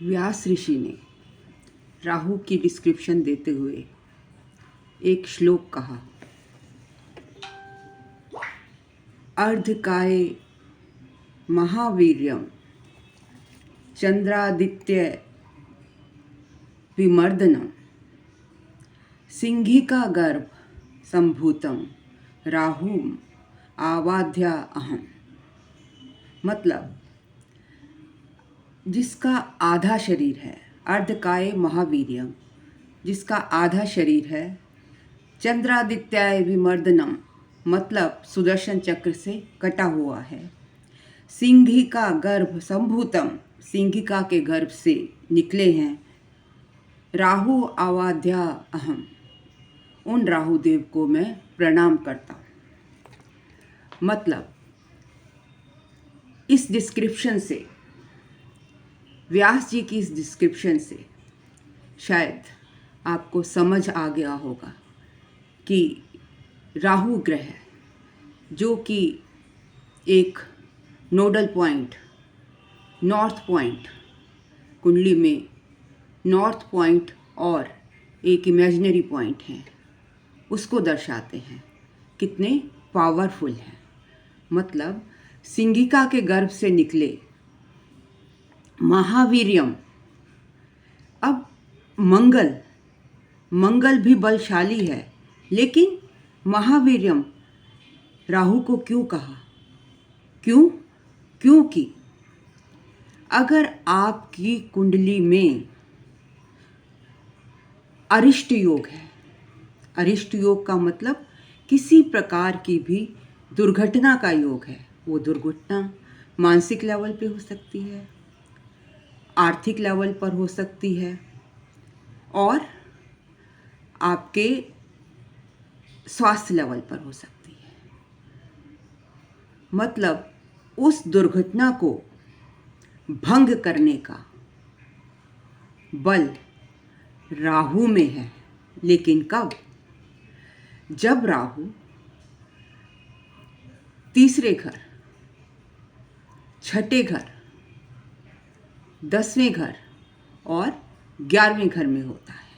व्यास ऋषि ने राहु की डिस्क्रिप्शन देते हुए एक श्लोक कहा, अर्धकाय महावीर्यम चंद्रादित्य विमर्दनम सिंहिका गर्भ संभूतम राहु आवाध्या अहम। मतलब जिसका आधा शरीर है, अर्धकाय महावीर्यम, जिसका आधा शरीर है, चंद्रादित्याय विमर्दनम मतलब सुदर्शन चक्र से कटा हुआ है, सिंहिका गर्भ संभूतम सिंहिका के गर्भ से निकले हैं, राहु आवाध्या अहम उन राहुदेव को मैं प्रणाम करता हूँ। मतलब इस डिस्क्रिप्शन से, व्यास जी की इस डिस्क्रिप्शन से शायद आपको समझ आ गया होगा कि राहु ग्रह जो कि एक नोडल पॉइंट, नॉर्थ पॉइंट, कुंडली में नॉर्थ पॉइंट और एक इमेजिनरी पॉइंट है, उसको दर्शाते हैं, कितने पावरफुल हैं। मतलब सिंहिका के गर्भ से निकले महावीर्यम। अब मंगल भी बलशाली है, लेकिन महावीर्यम राहु को क्यों कहा? क्योंकि अगर आपकी कुंडली में अरिष्ट योग है, अरिष्ट योग का मतलब किसी प्रकार की भी दुर्घटना का योग है, वो दुर्घटना मानसिक लेवल पे हो सकती है, आर्थिक लेवल पर हो सकती है और आपके स्वास्थ्य लेवल पर हो सकती है। मतलब उस दुर्घटना को भंग करने का बल राहु में है। लेकिन कब? जब राहु तीसरे घर, छठे घर, 10वें घर और 11वें घर में होता है,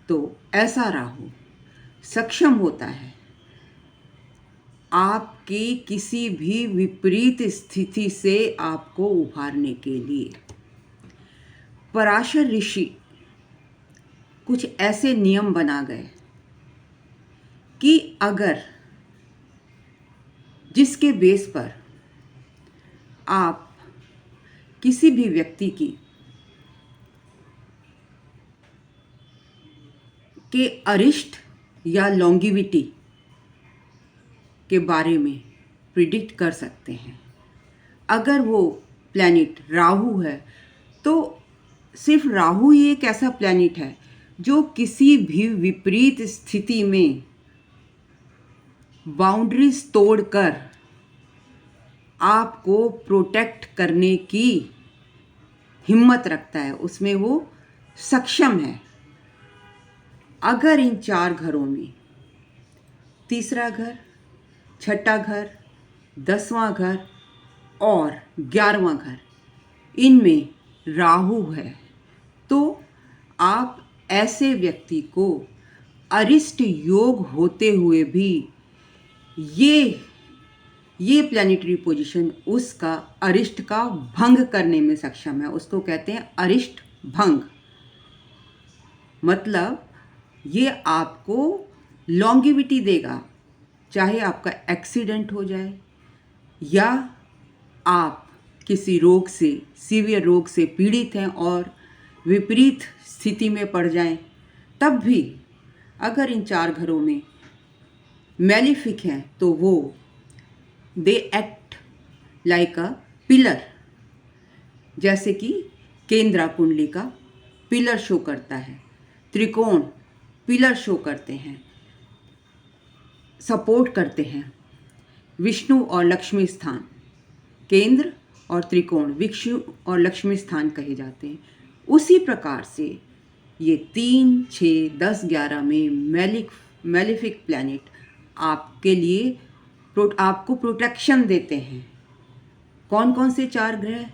तो ऐसा राहु सक्षम होता है आपकी किसी भी विपरीत स्थिति से आपको उभारने के लिए। पराशर ऋषि कुछ ऐसे नियम बना गए कि अगर जिसके बेस पर आप किसी भी व्यक्ति के अरिष्ट या लॉन्गिविटी के बारे में प्रिडिक्ट कर सकते हैं। अगर वो प्लैनेट राहु है, तो सिर्फ राहु ही एक ऐसा प्लैनेट है जो किसी भी विपरीत स्थिति में बाउंड्रीज तोड़कर आपको प्रोटेक्ट करने की हिम्मत रखता है, उसमें वो सक्षम है। अगर इन 4 घरों में तीसरा घर, छठा घर, 10वां घर और 11वां घर, इनमें राहु है, तो आप ऐसे व्यक्ति को अरिष्ट योग होते हुए भी ये प्लैनेटरी पोजीशन उसका अरिष्ट का भंग करने में सक्षम है। उसको कहते हैं अरिष्ट भंग। मतलब ये आपको लॉन्गिविटी देगा, चाहे आपका एक्सीडेंट हो जाए या आप किसी रोग से, सीवियर रोग से पीड़ित हैं और विपरीत स्थिति में पड़ जाएं, तब भी अगर इन 4 घरों में मैलिफिक हैं तो वो they act like a pillar. जैसे कि केंद्रा कुंडली का पिलर शो करता है, त्रिकोण पिलर शो करते हैं, सपोर्ट करते हैं। विष्णु और लक्ष्मी स्थान, केंद्र और त्रिकोण विष्णु और लक्ष्मी स्थान कहे जाते हैं। उसी प्रकार से ये 3, 6, 10, 11 में मैलिफिक प्लैनेट आपके लिए आपको प्रोटेक्शन देते हैं। कौन कौन से 4 ग्रह?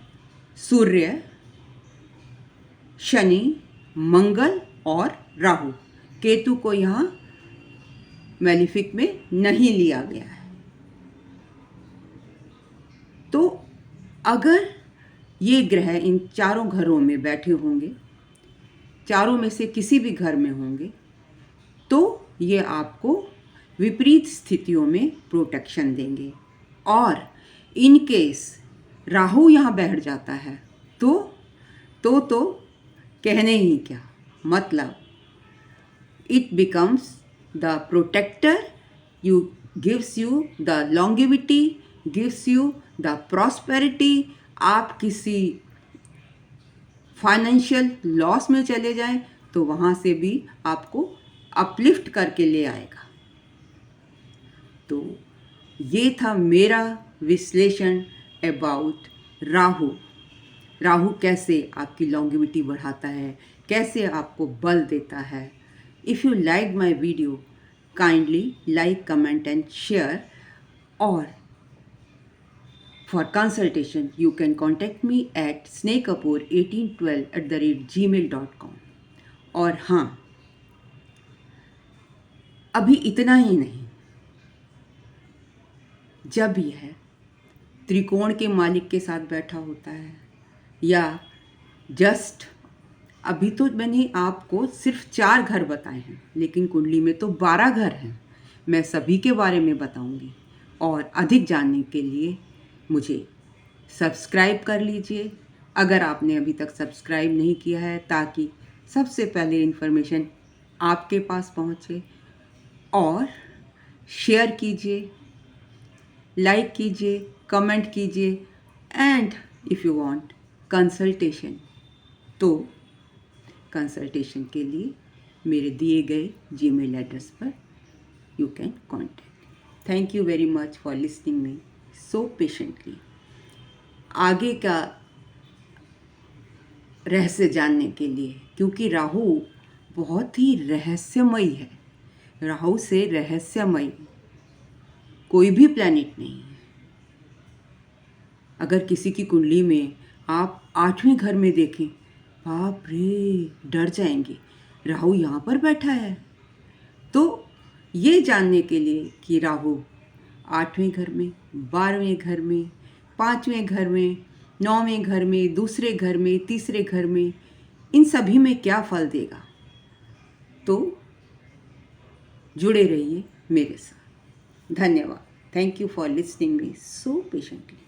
सूर्य, शनि, मंगल और राहु। केतु को यहाँ मैलिफिक में नहीं लिया गया है। तो अगर ये ग्रह इन चारों घरों में बैठे होंगे, चारों में से किसी भी घर में होंगे, तो ये आपको विपरीत स्थितियों में प्रोटेक्शन देंगे। और इन केस राहु यहाँ बैठ जाता है तो कहने ही क्या, मतलब it becomes the protector, gives you the longevity, gives you the prosperity। आप किसी फाइनेंशियल लॉस में चले जाएं तो वहाँ से भी आपको अपलिफ्ट करके ले आएगा। तो ये था मेरा विश्लेषण अबाउट राहु। राहु कैसे आपकी लॉन्गेविटी बढ़ाता है, कैसे आपको बल देता है। If you like my video, kindly like, comment and share. और for consultation you can contact me at snehkapoor1812@gmail.com। और हाँ, अभी इतना ही नहीं, जब यह त्रिकोण के मालिक के साथ बैठा होता है, या जस्ट अभी तो मैंने आपको सिर्फ 4 घर बताए हैं, लेकिन कुंडली में तो 12 घर हैं। मैं सभी के बारे में बताऊंगी। और अधिक जानने के लिए मुझे सब्सक्राइब कर लीजिए, अगर आपने अभी तक सब्सक्राइब नहीं किया है, ताकि सबसे पहले इन्फॉर्मेशन आपके पास पहुंचे। और शेयर कीजिए, लाइक कीजिए, कमेंट कीजिए। And if you want consultation, तो कंसल्टेशन के लिए मेरे दिए गए जीमेल एड्रेस पर you can contact. Thank you very much for listening me so patiently. आगे का रहस्य जानने के लिए, क्योंकि राहु बहुत ही रहस्यमयी है, राहु से रहस्यमयी कोई भी प्लैनेट नहीं है। अगर किसी की कुंडली में आप 8वें घर में देखें, बाप रे, डर जाएंगे, राहु यहाँ पर बैठा है। तो ये जानने के लिए कि राहु 8वें घर में, 12वें घर में, 5वें घर में, 9वें घर में, दूसरे घर में, तीसरे घर में, इन सभी में क्या फल देगा, तो जुड़े रहिए मेरे साथ। धन्यवाद। Thank you for listening me so patiently.